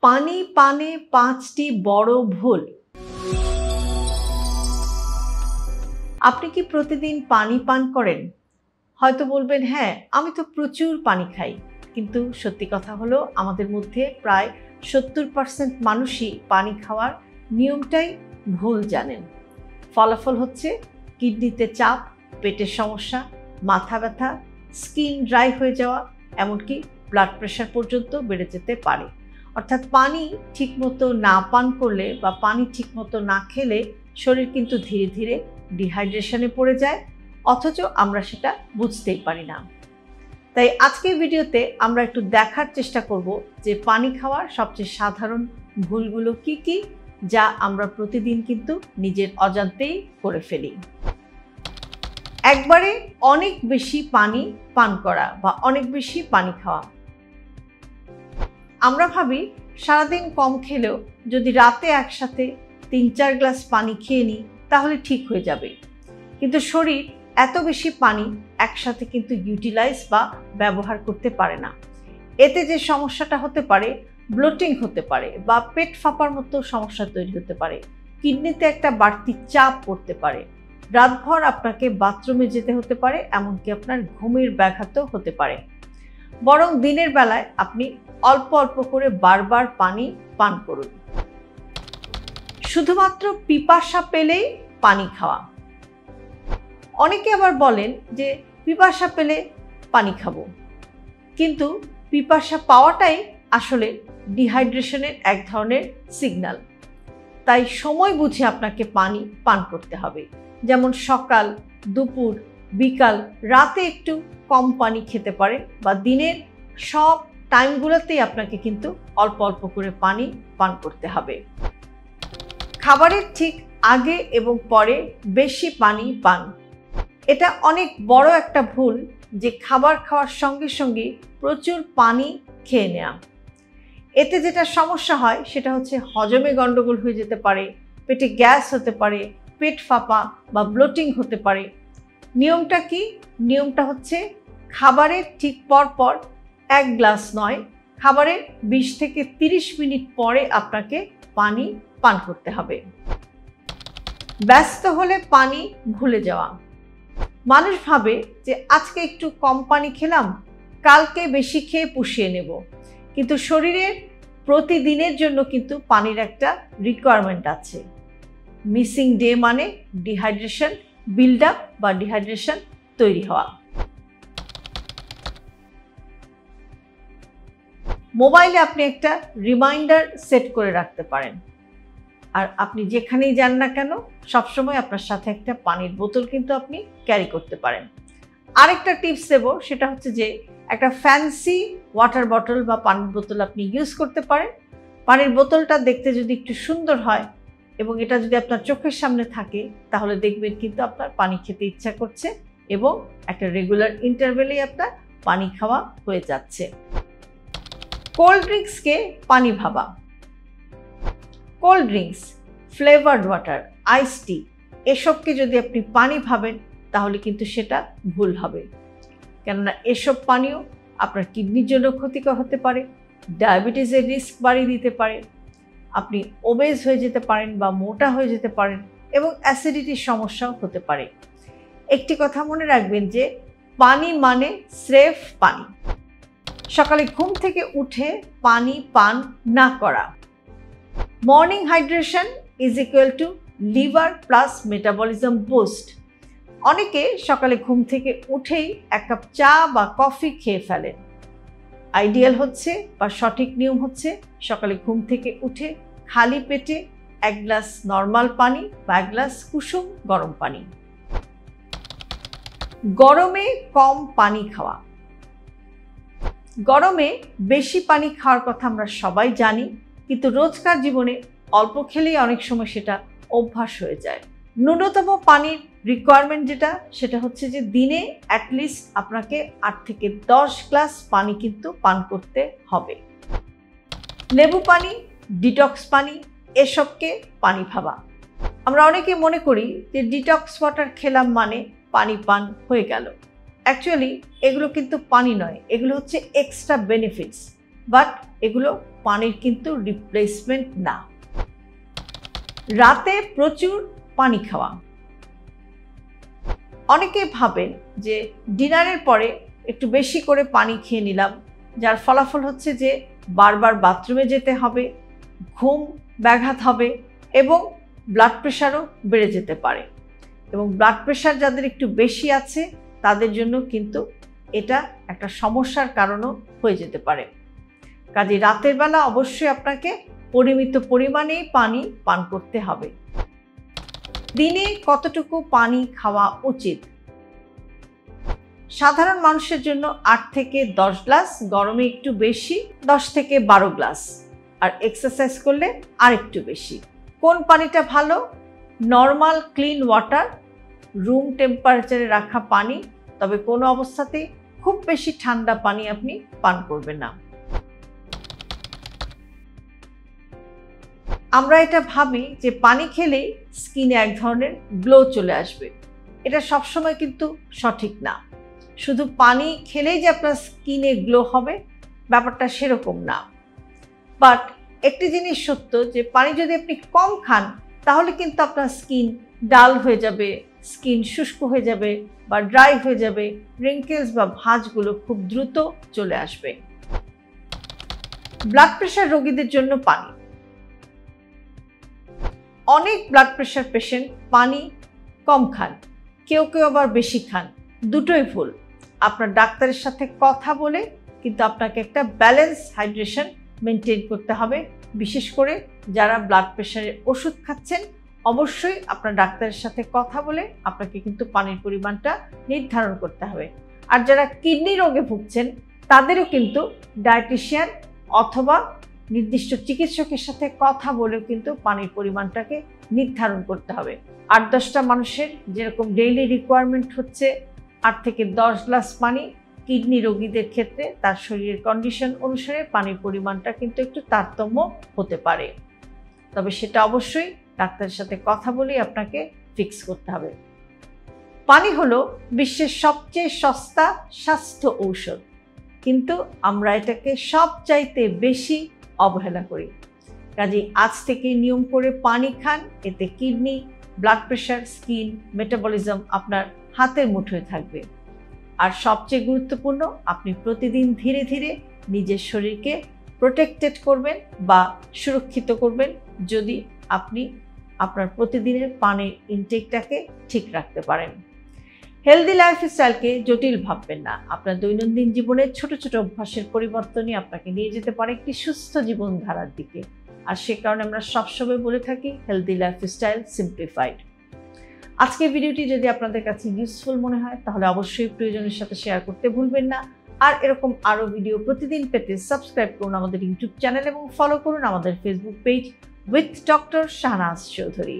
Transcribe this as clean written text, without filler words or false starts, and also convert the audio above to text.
পানি পানে 5টি বড় ভুল। আপনি কি প্রতিদিন পানি পান করেন? হয়তো বলবেন, হ্যাঁ, আমি তো প্রচুর পানি খাই। কিন্তু সত্যি কথা হলো, আমাদের মধ্যে প্রায় 70% মানুষই পানি খাওয়ার নিয়মটাই ভুল জানেন। ফলাফল হচ্ছে কিডনিতে চাপ, পেটের সমস্যা, মাথা ব্যথা, স্কিন ড্রাই হয়ে যাওয়া, এমনকি ব্লাড প্রেশার পর্যন্ত বেড়ে যেতে পারে। অর্থাৎ পানি ঠিকমতো না পান করলে বা পানি ঠিকমতো না খেলে শরীর কিন্তু ধীরে ধীরে ডিহাইড্রেশনে পড়ে যায়, অথচ আমরা সেটা বুঝতেই পারি না। তাই আজকের ভিডিওতে আমরা একটু দেখার চেষ্টা করব যে পানি খাওয়ার সবচেয়ে সাধারণ ভুলগুলো কি কি, যা আমরা প্রতিদিন কিন্তু নিজের অজান্তেই করে ফেলি। একবারে অনেক বেশি পানি পান করা বা অনেক বেশি পানি খাওয়া। আমরা ভাবি সারাদিন কম খেলেও যদি রাতে একসাথে 3-4 গ্লাস পানি খেয়ে নিই তাহলে ঠিক হয়ে যাবে। কিন্তু শরীর এত বেশি পানি একসাথে কিন্তু ইউটিলাইজ বা ব্যবহার করতে পারে না। এতে যে সমস্যাটা হতে পারে, ব্লোটিং হতে পারে বা পেট ফাঁপার মতো সমস্যা তৈরি হতে পারে, কিডনিতে একটা বাড়তি চাপ পড়তে পারে, রাতভর আপনাকে বাথরুমে যেতে হতে পারে, এমনকি আপনার ঘুমের ব্যাঘাতও হতে পারে। বরং দিনের বেলায় আপনি অল্প অল্প করে বারবার পানি পান করুন। শুধুমাত্র পিপাসা পেলেই পানি খাওয়া। অনেকে আবার বলেন যে পিপাসা পেলে পানি খাবো, কিন্তু পিপাসা পাওয়াটাই আসলে ডিহাইড্রেশনের এক ধরনের সিগন্যাল। তাই সময় বুঝে আপনাকে পানি পান করতে হবে। যেমন সকাল, দুপুর, বিকাল, রাতে একটু কম পানি খেতে পারেন বা দিনের সব টাইমগুলোতেই আপনাকে কিন্তু অল্প অল্প করে পানি পান করতে হবে। খাবারের ঠিক আগে এবং পরে বেশি পানি পান। এটা অনেক বড় একটা ভুল যে খাবার খাওয়ার সঙ্গে সঙ্গে প্রচুর পানি খেয়ে নেওয়া। এতে যেটা সমস্যা হয় সেটা হচ্ছে হজমে গন্ডগোল হয়ে যেতে পারে, পেটে গ্যাস হতে পারে, পেট ফাঁপা বা ব্লোটিং হতে পারে। নিয়মটা কি? নিয়মটা হচ্ছে খাবারের ঠিক পর 1 গ্লাস নয়, খাবারের 20 থেকে 30 মিনিট পরে আপনাকে পানি পান করতে হবে। ব্যস্ত হলে পানি ভুলে যাওয়া। মানুষ ভাবে যে আজকে একটু কম পানি খেলাম, কালকে বেশি খেয়ে পুষিয়ে নেব। কিন্তু শরীরের প্রতিদিনের জন্য কিন্তু পানির একটা রিকোয়ারমেন্ট আছে। মিসিং ডে মানে ডিহাইড্রেশন বিল্ড আপ বা ডিহাইড্রেশন তৈরি হওয়া। মোবাইলে আপনি একটা রিমাইন্ডার সেট করে রাখতে পারেন, আর আপনি যেখানেই যান না কেন সবসময় আপনার সাথে একটা পানির বোতল কিন্তু আপনি ক্যারি করতে পারেন। আরেকটা টিপস দেব, সেটা হচ্ছে যে একটা ফ্যান্সি ওয়াটার বটল বা পানির বোতল আপনি ইউজ করতে পারেন। পানির বোতলটা দেখতে যদি একটু সুন্দর হয় এবং এটা যদি আপনার চোখের সামনে থাকে, তাহলে দেখবেন কিন্তু আপনার পানি খেতে ইচ্ছা করছে এবং একটা রেগুলার ইন্টারভেলেই আপনার পানি খাওয়া হয়ে যাচ্ছে। কোল্ড ড্রিঙ্কসকে পানি ভাবা। কোল্ড ড্রিঙ্কস, ফ্লেভার্ড ওয়াটার, আইস টি, এসবকে যদি আপনি পানি ভাবেন তাহলে কিন্তু সেটা ভুল হবে। কেননা এসব পানীয় আপনার কিডনির জন্য ক্ষতিকর হতে পারে, ডায়াবেটিসের রিস্ক বাড়িয়ে দিতে পারে, আপনি ওবেজ হয়ে যেতে পারেন বা মোটা হয়ে যেতে পারেন এবং অ্যাসিডিটির সমস্যাও হতে পারে। একটি কথা মনে রাখবেন যে পানি মানে স্রেফ পানি। সকালে ঘুম থেকে উঠে পানি পান না করা। Morning hydration is equal to liver plus metabolism boost. অনেকে সকালে ঘুম থেকে উঠেই 1 কাপ চা বা কফি খেয়ে ফেলেন। আইডিয়াল হচ্ছে বা সঠিক নিয়ম হচ্ছে সকালে ঘুম থেকে উঠে খালি পেটে 1 গ্লাস নর্মাল পানি বা 1 গ্লাস কুসুম গরম পানি। গরমে কম পানি খাওয়া। গরমে বেশি পানি খাওয়ার কথা আমরা সবাই জানি, কিন্তু রোজকার জীবনে অল্প খেলেই অনেক সময় সেটা অভ্যাস হয়ে যায়। ন্যূনতম পানির রিকোয়ারমেন্ট সেটা হচ্ছে যে দিনে অ্যাটলিস্ট আপনাকে 8 থেকে 10 গ্লাস পানি কিন্তু পান করতে হবে। লেবু পানি, ডিটক্স পানি, এসবকে পানি ভাবা। আমরা অনেকে মনে করি যে ডিটক্স ওয়াটার খেলাম মানে পানি পান হয়ে গেল। অ্যাকচুয়ালি এগুলো কিন্তু পানি নয়, এগুলো হচ্ছে এক্সট্রা বেনিফিটস, বাট এগুলো পানির কিন্তু রিপ্লেসমেন্ট না। রাতে প্রচুর পানি খাওয়া। অনেকে ভাবেন যে ডিনারের পরে একটু বেশি করে পানি খেয়ে নিলাম, যার ফলাফল হচ্ছে যে বারবার বাথরুমে যেতে হবে, ঘুম ব্যাঘাত হবে এবং ব্লাড প্রেশারও বেড়ে যেতে পারে। এবং ব্লাড প্রেশার যাদের একটু বেশি আছে তাদের জন্য কিন্তু এটা একটা সমস্যার কারণও হয়ে যেতে পারে। কাজে রাতের বেলা অবশ্যই আপনাকে পরিমিত পরিমাণেই পানি পান করতে হবে। দিনে কতটুকু পানি খাওয়া উচিত? সাধারণ মানুষের জন্য 8 থেকে 10 গ্লাস, গরমে একটু বেশি 10 থেকে 12 গ্লাস, আর এক্সারসাইজ করলে আর একটু বেশি। কোন পানিটা ভালো? নর্মাল ক্লিন ওয়াটার, রুম টেম্পারেচারে রাখা পানি, তবে কোনো অবস্থাতেই খুব বেশি ঠান্ডা পানি আপনি পান করবেন না। আমরা এটা ভাবি যে পানি খেলেই স্কিনে এক ধরনের গ্লো চলে আসবে। এটা সবসময় কিন্তু সঠিক না। শুধু পানি খেলেই যে আপনার স্কিনে গ্লো হবে ব্যাপারটা সেরকম না। বাট একটি জিনিস সত্য যে পানি যদি আপনি কম খান তাহলে কিন্তু আপনার স্কিন ডাল হয়ে যাবে, স্কিন শুষ্ক হয়ে যাবে বা ড্রাই হয়ে যাবে, রিঙ্কেলস বা ভাঁজগুলো খুব দ্রুত চলে আসবে। ব্লাড প্রেশার রোগীদের জন্য পানি। অনেক ব্লাড প্রেশার পেশেন্ট পানি কম খান, কেউ কেউ আবার বেশি খান। দুটোই ভুল। আপনার ডাক্তারের সাথে কথা বলে কিন্তু আপনাকে একটা ব্যালেন্স হাইড্রেশন মেনটেন করতে হবে। বিশেষ করে যারা ব্লাড প্রেশারের ওষুধ খাচ্ছেন অবশ্যই আপনার ডাক্তারের সাথে কথা বলে আপনাকে কিন্তু পানির পরিমাণটা নির্ধারণ করতে হবে। আর যারা কিডনি রোগে ভুগছেন তাদেরও কিন্তু ডায়েটিশিয়ান অথবা নির্দিষ্ট চিকিৎসকের সাথে কথা বলেও কিন্তু পানির পরিমাণটাকে নির্ধারণ করতে হবে। 8-10টা মানুষের যেরকম ডেইলি রিকোয়ারমেন্ট হচ্ছে 8 থেকে 10 গ্লাস পানি, কিডনি রোগীদের ক্ষেত্রে তার শরীরের কন্ডিশন অনুসারে পানির পরিমাণটা কিন্তু একটু তারতম্য হতে পারে। তবে সেটা অবশ্যই ডাক্তারের সাথে কথা বলেই আপনাকে ফিক্স করতে হবে। পানি হলো বিশ্বের সবচেয়ে সস্তা স্বাস্থ্য ঔষধ, কিন্তু আমরা এটাকে সবচাইতে বেশি অবহেলা করি। কাজেই আজ থেকে নিয়ম করে পানি খান, এতে kidney, blood pressure, skin, metabolism আপনার হাতের মুঠোয় থাকবে। আর সবচেয়ে গুরুত্বপূর্ণ, আপনি প্রতিদিন ধীরে ধীরে নিজের শরীরকে প্রোটেক্টেড করবেন বা সুরক্ষিত করবেন যদি আপনি আপনার প্রতিদিনের পানির ইনটেকটাকে ঠিক রাখতে পারেন। হেলদি লাইফস্টাইলকে জটিল ভাববেন না। আপনার দৈনন্দিন জীবনের ছোট ছোট অভ্যাসের পরিবর্তনই আপনাকে নিয়ে যেতে পারে একটি সুস্থ জীবনধারার দিকে। আর সে কারণে আমরা সবসময় বলে থাকি হেলদি লাইফস্টাইল সিম্পলিফাইড। আজকের ভিডিওটি যদি আপনাদের কাছে ইউজফুল মনে হয় তাহলে অবশ্যই প্রিয়জনের সাথে শেয়ার করতে ভুলবেন না। আর এরকম আরও ভিডিও প্রতিদিন পেতে সাবস্ক্রাইব করুন আমাদের ইউটিউব চ্যানেল এবং ফলো করুন আমাদের Facebook page with doctor Shahnaz Chowdhury.